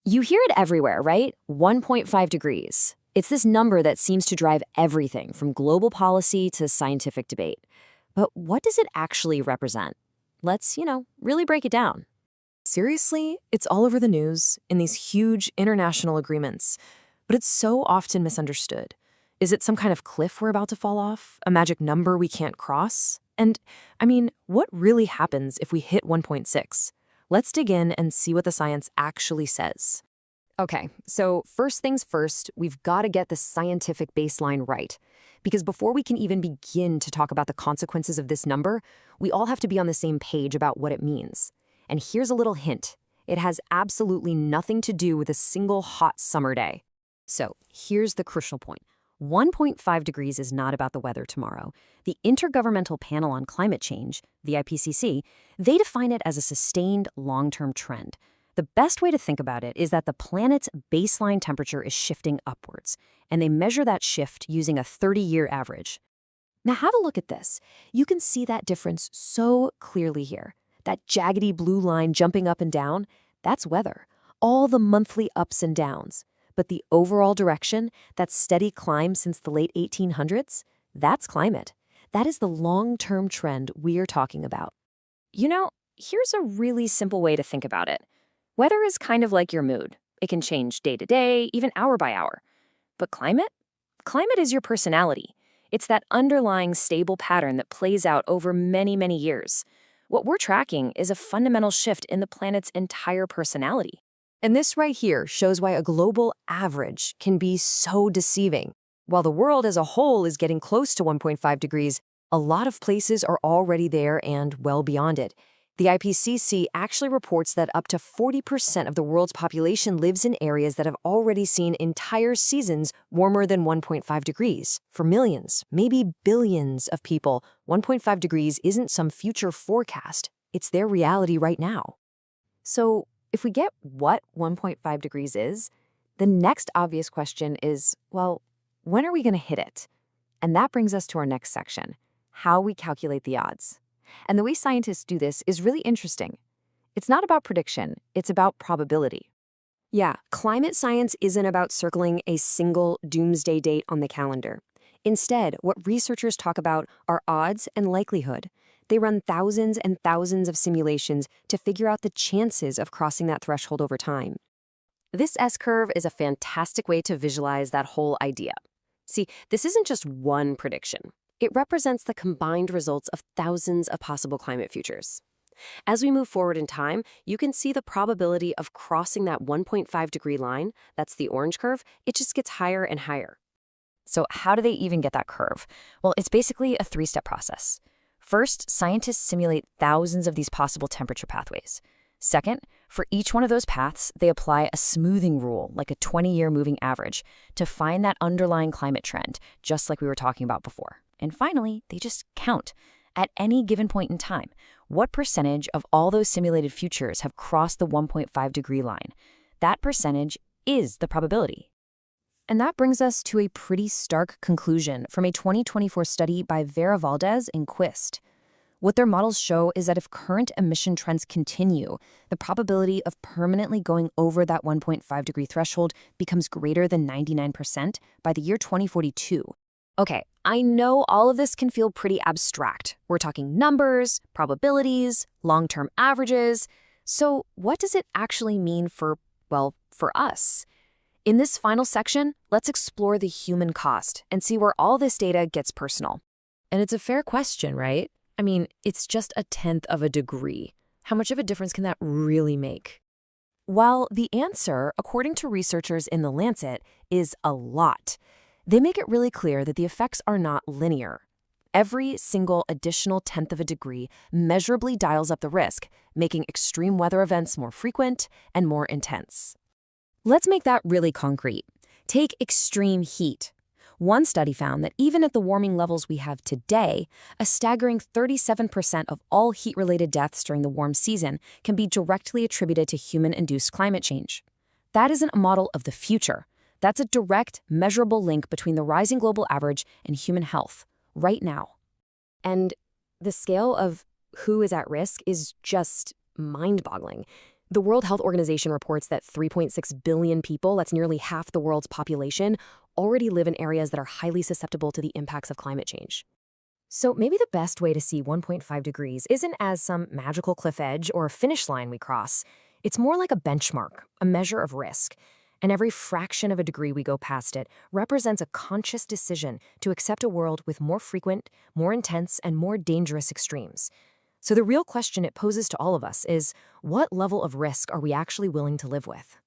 You hear it everywhere, right? 1.5 degrees. It's this number that seems to drive everything from global policy to scientific debate. But what does it actually represent? Let's, really break it down. Seriously, it's all over the news in these huge international agreements, but it's so often misunderstood. Is it some kind of cliff we're about to fall off? A magic number we can't cross? And, what really happens if we hit 1.6? Let's dig in and see what the science actually says. Okay, so first things first, we've got to get the scientific baseline right. Because before we can even begin to talk about the consequences of this number, we all have to be on the same page about what it means. And here's a little hint. It has absolutely nothing to do with a single hot summer day. So here's the crucial point. 1.5 degrees is not about the weather tomorrow. The Intergovernmental Panel on Climate Change, the IPCC, they define it as a sustained long-term trend. The best way to think about it is that the planet's baseline temperature is shifting upwards, and they measure that shift using a 30-year average. Now have a look at this. You can see that difference so clearly here. That jaggedy blue line jumping up and down, that's weather. All the monthly ups and downs. But the overall direction, that steady climb since the late 1800s, that's climate. That is the long-term trend we're talking about. Here's a really simple way to think about it. Weather is kind of like your mood. It can change day to day, even hour by hour. But climate? Climate is your personality. It's that underlying stable pattern that plays out over many, many years. What we're tracking is a fundamental shift in the planet's entire personality. And this right here shows why a global average can be so deceiving. While the world as a whole is getting close to 1.5 degrees, a lot of places are already there and well beyond it. The IPCC actually reports that up to 40% of the world's population lives in areas that have already seen entire seasons warmer than 1.5 degrees. For millions, maybe billions of people, 1.5 degrees isn't some future forecast. It's their reality right now. So, if we get what 1.5 degrees is, the next obvious question is, well, when are we going to hit it? And that brings us to our next section, how we calculate the odds. And the way scientists do this is really interesting. It's not about prediction, it's about probability. Yeah, climate science isn't about circling a single doomsday date on the calendar. Instead, what researchers talk about are odds and likelihood. They run thousands and thousands of simulations to figure out the chances of crossing that threshold over time. This S-curve is a fantastic way to visualize that whole idea. See, this isn't just one prediction. It represents the combined results of thousands of possible climate futures. As we move forward in time, you can see the probability of crossing that 1.5 degree line, that's the orange curve, it just gets higher and higher. So how do they even get that curve? Well, it's basically a three-step process. First, scientists simulate thousands of these possible temperature pathways. Second, for each one of those paths, they apply a smoothing rule, like a 20-year moving average, to find that underlying climate trend, just like we were talking about before. And finally, they just count. At any given point in time, what percentage of all those simulated futures have crossed the 1.5 degree line? That percentage is the probability. And that brings us to a pretty stark conclusion from a 2024 study by Vera Valdez and Quist. What their models show is that if current emission trends continue, the probability of permanently going over that 1.5 degree threshold becomes greater than 99% by the year 2042. Okay, I know all of this can feel pretty abstract. We're talking numbers, probabilities, long-term averages. So what does it actually mean for us? In this final section, let's explore the human cost and see where all this data gets personal. And it's a fair question, right? It's just 1/10 of a degree. How much of a difference can that really make? Well, the answer, according to researchers in The Lancet, is a lot. They make it really clear that the effects are not linear. Every single additional 1/10 of a degree measurably dials up the risk, making extreme weather events more frequent and more intense. Let's make that really concrete. Take extreme heat. One study found that even at the warming levels we have today, a staggering 37% of all heat-related deaths during the warm season can be directly attributed to human-induced climate change. That isn't a model of the future. That's a direct, measurable link between the rising global average and human health, right now. And the scale of who is at risk is just mind-boggling. The World Health Organization reports that 3.6 billion people, that's nearly half the world's population, already live in areas that are highly susceptible to the impacts of climate change. So maybe the best way to see 1.5 degrees isn't as some magical cliff edge or finish line we cross. It's more like a benchmark, a measure of risk. And every fraction of a degree we go past it represents a conscious decision to accept a world with more frequent, more intense, and more dangerous extremes. So the real question it poses to all of us is, what level of risk are we actually willing to live with?